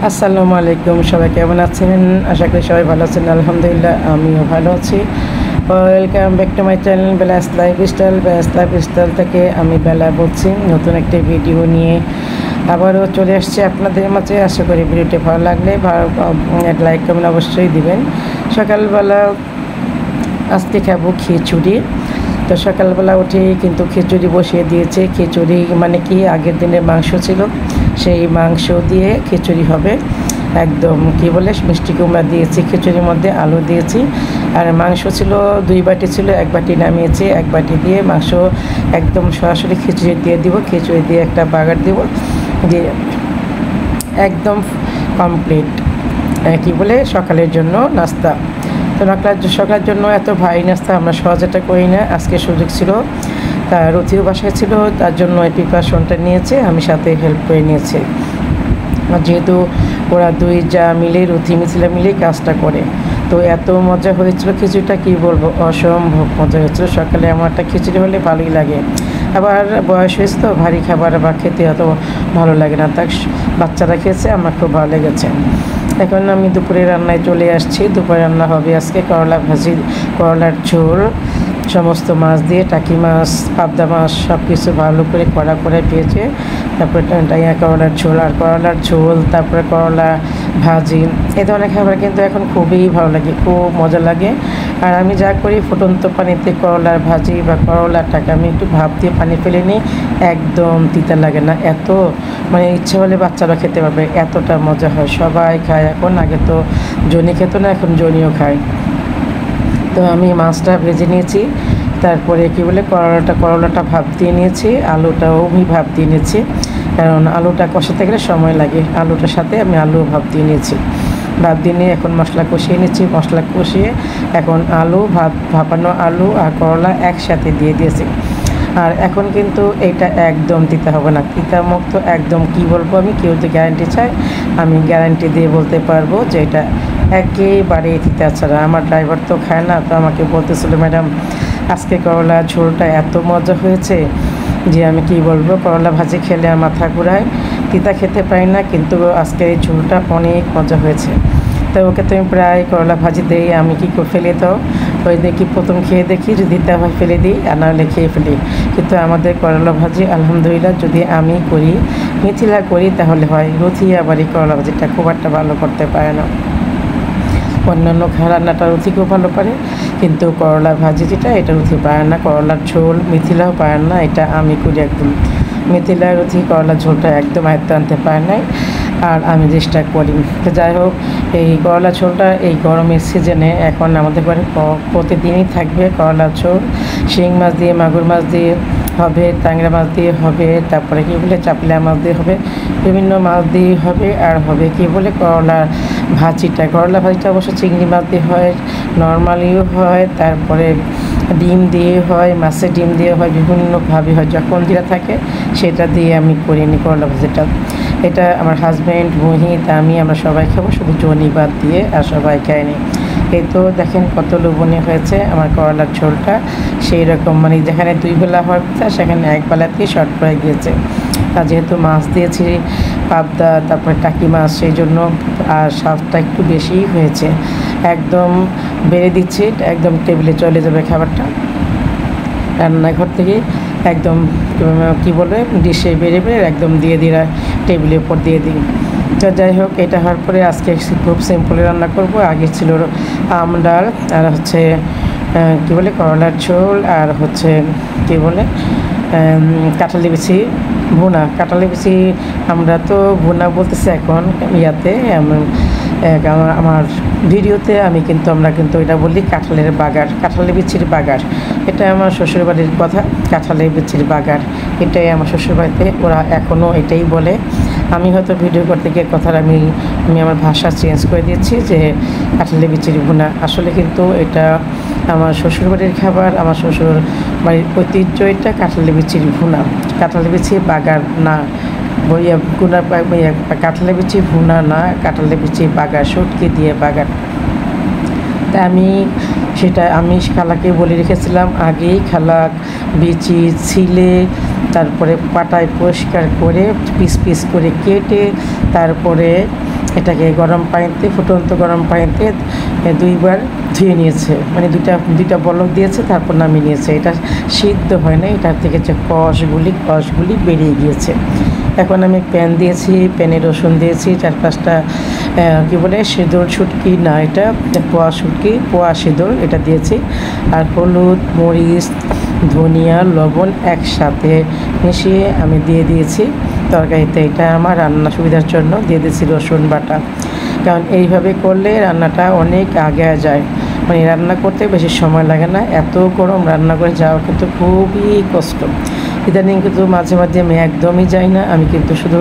আসসালামু আলাইকুম, সবাই কেমন আছেন? আশা করি সবাই ভালো আছেন। আলহামদুলিল্লাহ আমিও ভালো আছি। Welcome back to my channel বেলাস lifestyle. বেলাস lifestyle থেকে আমি বেলা বলছি, নতুন একটি ভিডিও নিয়ে আবারও চলে আসছি আপনাদের মাঝে। আশা করি ভিডিওটি ভালো লাগলে একটা লাইক কমেন্ট অবশ্যই দিবেন। সকালবেলা আজকে খাবো খিচুড়ি। তো সকালবেলা উঠে কিন্তু খিচুড়ি বসিয়ে দিয়েছে। খিচুড়ি মানে কি, আগের দিনের মাংস ছিল, সেই মাংস দিয়ে খিচুড়ি হবে। একদম কি বলে মিষ্টি কুমড়া দিয়েছি খিচুড়ির মধ্যে, আলু দিয়েছি। আর মাংস ছিল 2 বাটি, ছিল 1 বাটি নামিয়েছি। 1 বাটি দিয়ে মাংস একদম সরাসরি খিচুড়ি দিয়ে দিব। খিচুড়ি দিয়ে একটা বাগার দিব, দিয়ে একদম কমপ্লিট কি বলে সকালের জন্য নাস্তা। তো সকালের জন্য এত ভারী নাস্তা আমরা সহজেটা করি না। আজকে সুযোগ ছিল, তার রুটিও বাসায় ছিল, তার জন্য এই প্রিপারেশনটা নিয়েছে, আমি সাথে হেল্প করে নিয়েছি। আর যেহেতু ওরা 2 যা মিলে রুটি মিছিলা মিলে কাজটা করে, তো এত মজা হয়েছিল খিচুড়িটা, কি বলবো, অসম্ভব মজা হয়েছিল। সকালে আমার একটা খিচুড়ি হলে ভালোই লাগে। আবার বয়স হয়েছে তো, ভারী খাবার বা খেতে অত ভালো লাগে না, তাই বাচ্চারা খেয়েছে, আমার খুব ভালো লেগেছে। এখন আমি দুপুরে রান্নায় চলে আসছি। দুপুরে রান্না হবে আজকে করলা ভাজি, করলার ঝোল, সমস্ত মাছ দিয়ে, টাকি মাছ, পাবদা মাছ সব কিছু ভালো করে কড়া করে পেয়েছে। তারপরে করলার ঝোল, আর করলার ঝোল, তারপরে করলা ভাজি, এই ধরনের খাবার কিন্তু এখন খুবই ভালো লাগে, খুব মজা লাগে। আর আমি যা করি, ফুটন্ত পানিতে করলার ভাজি বা করলাটাকে আমি একটু ভাপ দিয়ে পানি ফেলে নিই, একদম তিতা লাগে না। এত মানে ইচ্ছে হলে বাচ্চারা খেতে পারবে, এতটা মজা হয়। সবাই খায় এখন, আগে তো জনি খেত না, এখন জনিও খায়। তো আমি মাছটা ভেজে নিয়েছি, তারপরে কি বলে করলাটা ভাপ দিয়ে নিয়েছি, আলুটাও আমি ভাপ দিয়ে নিয়েছি, কারণ আলুটা কষাতে গেলে সময় লাগে। আলুটার সাথে আমি আলু ভাপ দিয়ে নিয়েছি। ভাপ দিয়ে নিয়ে এখন মশলা কষিয়ে নিচ্ছি। মশলা কষিয়ে এখন আলু ভাপানো আলু আর করলা একসাথে দিয়ে দিয়েছি। আর এখন কিন্তু এটা একদম তিতা হবে না, তিতা মুক্ত একদম। কি বলবো আমি, কেউ যদি গ্যারান্টি চায়, আমি গ্যারান্টি দিয়ে বলতে পারবো যে এটা একেবারে তিতা ছাড়া। আমার ড্রাইভার তো খায় না, তো আমাকে বলতেছিল, ম্যাডাম আজকে করলা ঝোলটা এত মজা হয়েছে যে আমি কি বলবো, করলা ভাজি খেলে আর মাথা ঘুরায়, তিতা খেতে পারি না, কিন্তু আজকে এই ঝোলটা অনেক মজা হয়েছে। তো ওকে তুমি প্রায় করলা ভাজি দেই, আমি কি করে ফেলে দাও, ওই দেখি প্রথম খেয়ে দেখি, যদি দিতে হয় ফেলে দিই, আর নাহলে খেয়ে ফেলি। কিন্তু আমাদের করলা ভাজি আলহামদুলিল্লাহ যদি আমি করি, মিথিলা করি, তাহলে হয়। রুথি আবার এই করলা ভাজিটা খুব একটা ভালো করতে পারে না। অন্যান্য রান্নাটা রুথি খুব ভালো পারে, কিন্তু করলা ভাজি যেটা, এটা রুথি পারে না। করলার ঝোল মিথিলাও পারে না, এটা আমি করি একদম। মিথিলা রুথি করলার ঝোলটা একদম আয়ত্তে আনতে পারে নাই, আর আমি চেষ্টা করি। তো যাই হোক, এই করলা ঝোলটা এই গরমের সিজনে এখন আমাদের ঘরে প্রতিদিনই থাকবে করলা ঝোল। শিং মাছ দিয়ে, মাগুর মাছ দিয়ে হবে, ট্যাংরা মাছ দিয়ে হবে, তারপরে কি বলে চাপলা মাছ দিয়ে হবে, বিভিন্ন মাছ দিয়ে হবে। আর হবে কি বলে করলা ভাজিটা, অবশ্য চিংড়ি মাছ দিয়ে হয়, নর্মালিও হয়, তারপরে ডিম দিয়ে হয়, মাছের ডিম দিয়ে হয়, বিভিন্নভাবে হয়। যখন যেটা থাকে সেটা দিয়ে আমি করে নিই করলা ভাজিটা। এটা আমার হাজব্যান্ড, মোহিত, আমরা সবাই খাবো, শুধু জনি বাদ দিয়ে, আর সবাই খায়নি। এই তো দেখেন কত লোভনীয় হয়েছে আমার করলার ঝোলটা। সেই রকম মানে যেখানে 2 বেলা হওয়ার কথা, সেখানে 1 বেলাতেই শর্ট হয়ে গিয়েছে। আর যেহেতু মাছ দিয়েছি পাবদা, তারপরে টাকি মাছ, সেই জন্য আর স্বাদটা একটু বেশিই হয়েছে। একদম বেড়ে দিচ্ছি, একদম টেবিলে চলে যাবে খাবারটা রান্নাঘর থেকে, একদম কি বলবে ডিশে বেড়ে একদম দিয়ে টেবিলের উপর দিয়ে দিই। তো যাই হোক, এটা হওয়ার পরে আজকে খুব সিম্পলি রান্না করব। আগে ছিল আম ডাল, আর হচ্ছে কী বলে করলার ঝোল, আর হচ্ছে কী বলে কাঁঠালি বিচি ভুনা। কাঁঠালি বিচি আমরা তো ভুনা বলতেছি এখন ইয়াতে, আমার ভিডিওতে আমরা কিন্তু এটা বলি কাঁঠালের বাগার, কাঁঠালি বিচির বাগার। এটা আমার শ্বশুরবাড়ির কথা, কাঁঠালের বিচির বাগার, এটাই আমার শ্বশুরবাড়িতে ওরা এখনও এটাই বলে। আমি হয়তো ভিডিও করতে গিয়ে কথাটা আমি আমার ভাষা চেঞ্জ করে দিয়েছি যে কাঁঠালি বিচির ভুনা। আসলে কিন্তু এটা আমার শ্বশুরবাড়ির খাবার, আমার শ্বশুর বাড়ির ঐতিহ্য, এটা কাঁঠালি বিচির ভুনা, কাঁঠালি বিচির বাগার না। কাঁঠালি বিচি ভুনা না, কাঁঠালি বিচি বাগার, শুটকি দিয়ে বাগার। তা আমি খালাকে বলে রেখেছিলাম আগেই, খালা বিচি ছিলে, তারপরে পাটায় পরিষ্কার করে পিস পিস করে কেটে, তারপরে এটাকে গরম পানিতে, ফুটন্ত গরম পানিতে 2বার ধুয়ে নিয়েছে, মানে দুইটা বলক দিয়েছে, তারপর নামিয়ে নিয়েছে। এটা সিদ্ধ হয় না, এটার থেকে যে কষগুলি বেরিয়ে গিয়েছে। এখন আমি প্যান দিয়েছি, প্যানে রসুন দিয়েছি 4-5টা কী বলে সিঁদুর শুটকি, না এটা পোয়া সিঁদুর, এটা দিয়েছি। আর হলুদ, মরিচ, ধনিয়া, লবণ একসাথে মিশিয়ে আমি দিয়ে দিয়েছি তরকারিতে। এটা আমার রান্না সুবিধার জন্য দিয়ে দিয়েছি রসুন বাটা, কারণ এইভাবে করলে রান্নাটা অনেক আগে যায়, মানে রান্না করতে বেশি সময় লাগে না। এত গরম রান্না করে যাওয়া কিন্তু খুবই কষ্ট। ইদানিং কিন্তু মাঝে মাঝে আমি একদমই যাই না, আমি কিন্তু শুধু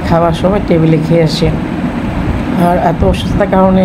খাওয়ার সময় টেবিলে খেয়ে আসি। আর এত অসুস্থতার কারণে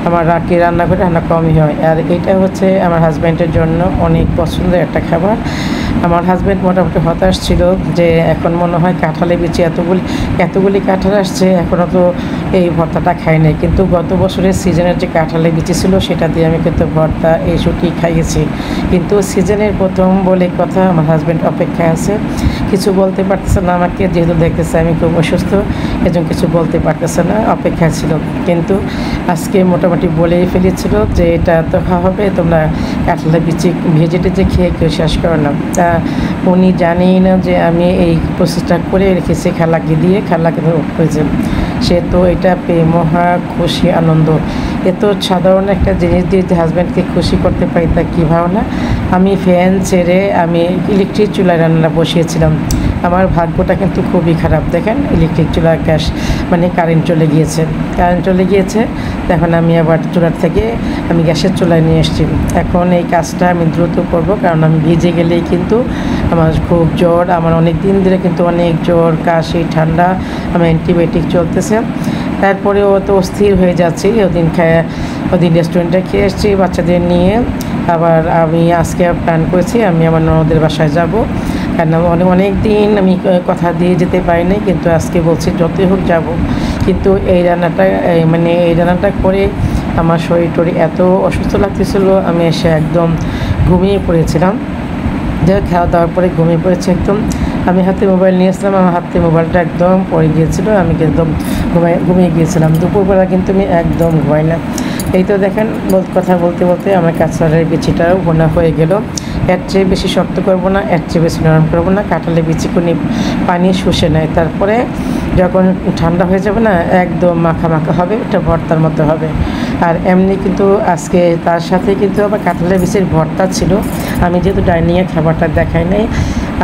আমার রান্না করে রান্না কমই হয়। আর এটা হচ্ছে আমার হাজব্যান্ডের জন্য অনেক পছন্দের একটা খাবার। আমার হাজব্যান্ড মোটামুটি হতাশ ছিল যে এখন মনে হয় কাঁঠালে বিচি এতগুলি কাঁঠাল আসছে, এখনও তো এই ভর্তাটা খাই নাই। কিন্তু গত বছরের সিজনের যে কাঁঠালে বিচি ছিল সেটা দিয়ে আমি কিন্তু ভর্তা এই শুটকি খাইয়েছি। কিন্তু সিজনের প্রথম বলে কথা, আমার হাজব্যান্ড অপেক্ষায় আছে, কিছু বলতে পারতেছে না আমাকে, যেহেতু দেখতেছে আমি খুব অসুস্থ, এজন্য কিছু বলতে পারতেছে না, অপেক্ষা ছিল। কিন্তু আজকে মোটামুটি বলেই ফেলেছিল যে এটা তো খাওয়া হবে, তোমরা কাঁঠালের বিচি ভেজে টেজে খেয়ে কেউ শেষ করো না। তা উনি জানেই না যে আমি এই প্রসেসটা করে রেখেছি খালাকে দিয়ে, খালাকে হয়েছে, সে তো এটা পেয়ে মহা খুশি আনন্দ। এত সাধারণ একটা জিনিস দিয়ে যে হাজব্যান্ডকে খুশি করতে পারি তা কী ভাবনা। আমি ফ্যান ছেড়ে আমি ইলেকট্রিক চুলায় রান্না বসিয়েছিলাম। আমার ভাগ্যটা কিন্তু খুবই খারাপ, দেখেন ইলেকট্রিক চুলার গ্যাস মানে কারেন্ট চলে গিয়েছে। এখন আমি আবার চুলার থেকে আমি গ্যাসের চুলায় নিয়ে এসেছি। এখন এই কাজটা আমি দ্রুত করব, কারণ আমি ভিজে গেলেই কিন্তু আমার খুব জ্বর, আমার অনেক দিন ধরে কিন্তু অনেক জ্বর, কাশি, ঠান্ডা, আমার অ্যান্টিবায়োটিক চলতেছে। তারপরেও তো অস্থির হয়ে যাচ্ছি। ওদিন রেস্টুরেন্টে খেয়ে এসেছি বাচ্চাদের নিয়ে। আবার আমি আজকে প্ল্যান করেছি আমি আমার ননদের বাসায় যাব, কারণ অনেক দিন আমি কথা দিয়ে যেতে পারিনি, কিন্তু আজকে বলছি যতই হোক যাব। কিন্তু এই রান্নাটা করে আমার শরীর এত অসুস্থ লাগতেছিল, আমি এসে একদম ঘুমিয়ে পড়েছিলাম। খাওয়া দাওয়ার পরে ঘুমিয়ে পড়েছি একদম। আমি হাতে মোবাইল নিয়েছিলাম, আমার হাতে মোবাইলটা একদম পড়ে গিয়েছিলো, আমি একদম ঘুমিয়ে গিয়েছিলাম। দুপুরবেলা কিন্তু আমি একদম ঘুমাই না। এই তো দেখেন কথা বলতে বলতে আমার কাঁঠালের বিচিটাও বোনা হয়ে গেল। এর চেয়ে বেশি শক্ত করব না, এর চেয়ে বেশি নরম করবো না, কাঁঠালের বিচিগুলি পানি শুষে নেয়। তারপরে যখন ঠান্ডা হয়ে যাবে না, একদম মাখা হবে, এটা ভর্তার মতো হবে। আর এমনি কিন্তু আজকে তার সাথে কিন্তু আবার কাঁঠালের বিচির ভর্তা ছিল। আমি যেহেতু ডাইনিংয়ে খাবারটা দেখাই নাই,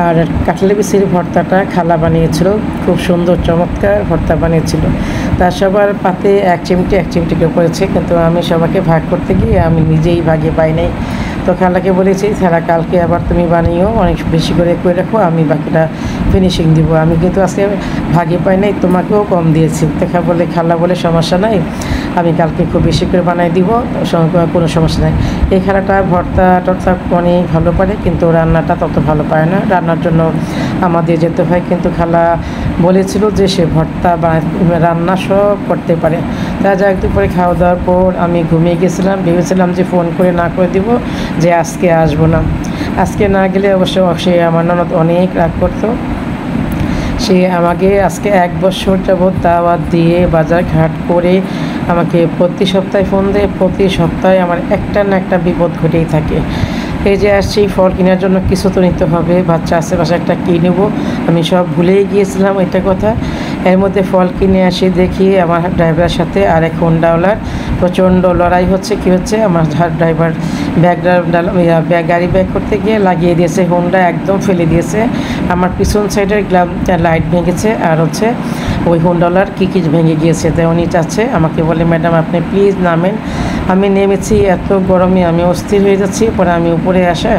আর কাঁঠালের বিচির ভর্তাটা খালা বানিয়েছিল, খুব সুন্দর চমৎকার ভর্তা বানিয়েছিল। তার সবার পাতে এক চিমটি কেউ করেছে, কিন্তু আমি সবাইকে ভাগ করতে গিয়ে আমি নিজেই ভাগে পাই নাই। তো খালাকে বলেছি, খালা কালকে আবার তুমি বানিয়েও অনেক বেশি করে রাখো, আমি বাকিটা ফিনিশিং দিব। আমি কিন্তু আজকে ভাগে পাই নাই, তোমাকেও কম দিয়েছি। খালা বলে সমস্যা নাই, আমি কালকে খুব বেশি করে বানাই দিব, কোনো সমস্যা নাই। এই খালাটা ভর্তা টর্তা অনেক ভালো পারে, কিন্তু রান্নাটা তত ভালো পারে না। রান্নার জন্য আমাদের যেতে হয়, কিন্তু খালা বলেছিল যে সে ভর্তা রান্না সব করতে পারে। তা যা একটু পরে খাওয়া দাওয়ার পর আমি ঘুমিয়ে গেছিলাম, ভেবেছিলাম যে ফোন করে না করে দিব যে আজকে আসবো না। আজকে না গেলে অবশ্যই আমার ননদ অনেক রাগ করতো। সে আমাকে আজকে 1 বছর যাবৎ দাওয়াত দিয়ে বাজার ঘাট করে আমাকে প্রতি সপ্তাহে ফোন দেয়। প্রতি সপ্তাহে আমার একটা না একটা বিপদ ঘটেই থাকে। এই যে আসছি ফল কেনার জন্য, কিছু তো নিতে হবে, বাচ্চা আশেপাশে একটা কী নেব, আমি সব ভুলেই গিয়েছিলাম এটা কথা। এর মধ্যে ফল কিনে আসি, দেখি আমার ড্রাইভারের সাথে আরেক হোন্ডাওয়ালার প্রচণ্ড লড়াই হচ্ছে। কি হচ্ছে, আমার ড্রাইভার গাড়ি ব্যাগ করতে গিয়ে লাগিয়ে দিয়েছে, হোন্ডা একদম ফেলে দিয়েছে। আমার পিছন সাইডের লাইট ভেঙেছে, আর হচ্ছে ওই হোন্ডাওয়ালার কি ভেঙে গিয়েছে। তাই উনি চাচ্ছে, আমাকে বলে ম্যাডাম আপনি প্লিজ নামেন। আমি নেমেছি, এত গরমে আমি অস্থির হয়ে যাচ্ছি। পরে আমি উপরে আসা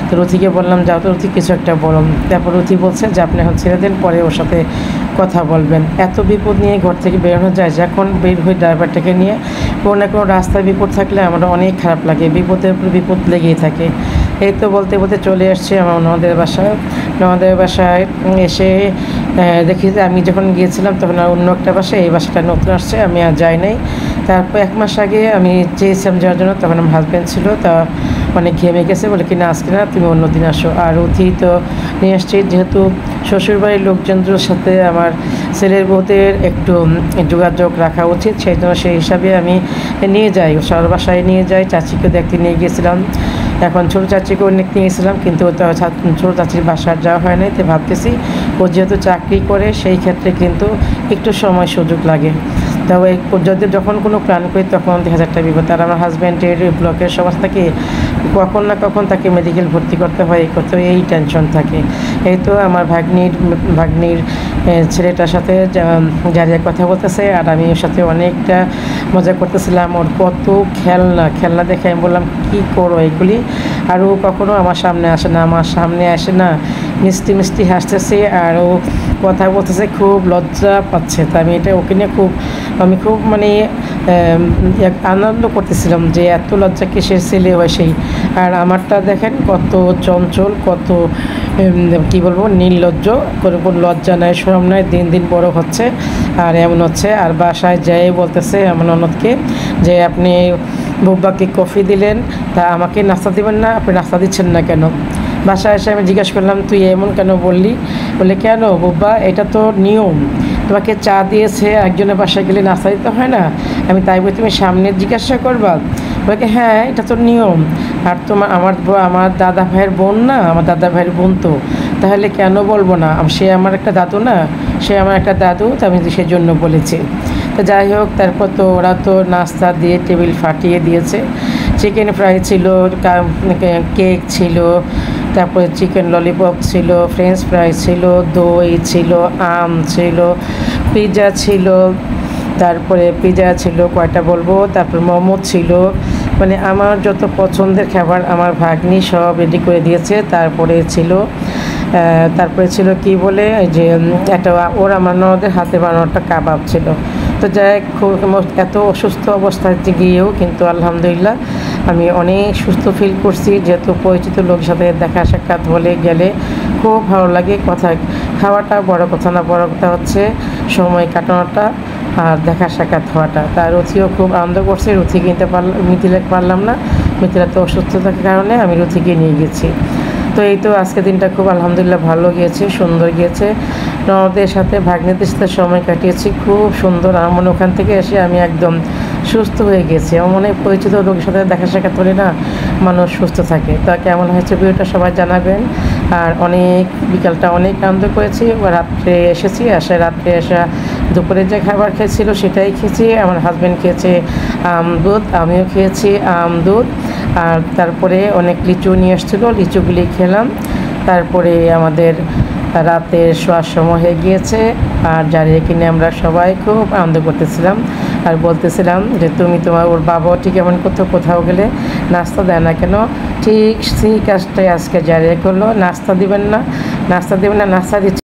তো রুথিকে বললাম, যাও তো রুথি কিছু একটা বলুন। তারপর রুথি বলছে যে আপনি এখন ছেড়ে দেন, পরে ওর সাথে কথা বলবেন। এত বিপদ নিয়ে ঘর থেকে বেরোনো যায়, যখন বের হয়ে ড্রাইভারটাকে নিয়ে কোনো না কোনো রাস্তায় বিপদ থাকলে আমার অনেক খারাপ লাগে, বিপদের উপর বিপদ লেগেই থাকে। এই তো বলতে বলতে চলে আসছে আমার ননদের বাসায়। এসে দেখি যে আমি যখন গিয়েছিলাম তখন আর অন্য একটা বাসায়, এই বাসাটা নতুন আসছে, আমি আর যাই নাই। তারপর 1 মাস আগে আমি চেয়েছিলাম যাওয়ার জন্য, তখন আমার হাজব্যান্ড ছিল, তা অনেক ঘেমে গেছে বলে কিনা আজকে না, তুমি অন্য দিন আসো। আর রুথি তো নিয়ে আসছি, যেহেতু শ্বশুরবাড়ির লোকজনদের সাথে আমার ছেলের বউদের একটু যোগাযোগ রাখা উচিত, সেই জন্য সেই হিসাবে আমি নিয়ে যাই, সবার বাসায় নিয়ে যাই। চাচিকে দেখতে নিয়ে গিয়েছিলাম, এখন ছোটো চাচিকে অনেক নিয়ে গেছিলাম, কিন্তু ছোটো চাচির বাসার যাওয়া হয় নাই। তো ভাবতেছি ও যেহেতু চাকরি করে, সেই ক্ষেত্রে কিন্তু একটু সময় সুযোগ লাগে। তবে যদি যখন কোনো প্ল্যান করি তখন দেখা যায় বিপদ। আর আমার হাজব্যান্ডের ব্লকের সমস্যা থাকে, কখন না কখন তাকে মেডিকেল ভর্তি করতে হয়, করতে হয়, এই টেনশন থাকে। এই তো আমার ভাগ্নির ছেলেটার সাথে যারিয়া কথা বলতেছে, আর আমি ওর সাথে অনেকটা মজা করতেছিলাম। ওর কত খেলনা দেখে আমি বললাম কী করো এগুলি। আর ও কখনো আমার সামনে আসে না, মিষ্টি মিষ্টি হাসতেছে, আর ও কথা বলতেছে, খুব লজ্জা পাচ্ছে। তা আমি এটা ওকে নিয়ে আমি খুব মানে আনন্দ করতেছিলাম যে এত লজ্জা কিসের ছেলে হয় সেই। আর আমারটা দেখেন কত চঞ্চল, কত কী বলবো, নির্লজ্জ, কোনো লজ্জা নাই, শরম নাই, দিন দিন বড় হচ্ছে আর এমন হচ্ছে। আর বাসায় যেয়ে বলতেছে আমার ননদকে যে আপনি বুব্বাকে কফি দিলেন, তা আমাকে নাস্তা দিবেন না, আপনি নাস্তা দিচ্ছেন না কেন? বাসায় এসে আমি জিজ্ঞাসা করলাম তুই এমন কেন বললি? বলে কেন বুব্বা, এটা তো নিয়ম, তোমাকে চা দিয়েছে, একজনের বাসায় গেলে নাস্তা দিতে হয় না? আমি তাই বলি তুমি সামনে জিজ্ঞাসা করবা? বলে হ্যাঁ এটা তো নিয়ম। আর আমার দাদা ভাইয়ের বোন না, আমার দাদা ভাইয়ের বোন তো, তাহলে কেন বলবো না? সে আমার একটা দাদু না, সে আমার একটা দাদু, তো আমি সেই জন্য বলেছি। তো যাই হোক, তারপর তো ওরা তো নাস্তা দিয়ে টেবিল ফাটিয়ে দিয়েছে। চিকেন ফ্রাই ছিল, কেক ছিল, তারপরে চিকেন ললিপপ ছিল, ফ্রেঞ্চ ফ্রাই ছিল, দই ছিল, আম ছিল, পিৎজা ছিল, কয়টা বলবো, তারপর মোমো ছিল, মানে আমার যত পছন্দের খাবার আমার ভাগ্নি সব রেডি করে দিয়েছে। তারপরে ছিল কি বলে যে একটা ওর আমার ননদের হাতে বানানো একটা কাবাব ছিল। তো যাই হোক, এত অসুস্থ অবস্থায় গিয়েও কিন্তু আলহামদুলিল্লাহ আমি অনেক সুস্থ ফিল করছি, যেহেতু পরিচিত লোক সাথে দেখা সাক্ষাৎ হলে গেলে খুব ভালো লাগে। খাওয়াটা বড় কথা না, বড় কথা হচ্ছে সময় কাটানোটা আর দেখা সাক্ষাৎ হওয়াটা। তার রুথিও খুব আনন্দ করছে। রুথি মিথিলা পারলাম না, মিথিলা তো অসুস্থতার কারণে আমি রুথিকে নিয়ে গেছি। তো এই তো আজকের দিনটা খুব আলহামদুলিল্লাহ ভালো গিয়েছে, সুন্দর গিয়েছে। ননদের সাথে ভাগ্নিদের সাথে সময় কাটিয়েছি, খুব সুন্দর। আমার মনে ওখান থেকে এসে আমি একদম সুস্থ হয়ে গেছি। আমার মনে হয় পরিচিত লোকের সাথে দেখা সাক্ষাৎ হলে না মানুষ সুস্থ থাকে। তা কেমন হয়েছে ভিডিওটা সবাই জানাবেন। আর বিকালটা অনেক আনন্দ করেছি। রাত্রে এসেছি, রাত্রে এসে দুপুরে যে খাবার খেয়েছিল সেটাই খেয়েছি। আমার হাজব্যান্ড খেয়েছে আম দুধ, আমিও খেয়েছি আম দুধ। আর তারপরে অনেক লিচু নিয়ে এসেছিলো, লিচুগুলি খেলাম। তারপরে আমাদের রাতের শোয়ার সময় হয়ে গিয়েছে। আর যারিয়ে কিনে আমরা সবাই খুব আনন্দ করতেছিলাম আর বলতেছিলাম যে ওর বাবাও ঠিক এমন কোথাও গেলে নাস্তা দেয় না কেন? ঠিক সেই কাজটাই আজকে জারিয়ে করলো, নাস্তা দিবেন না, নাস্তা দিচ্ছে।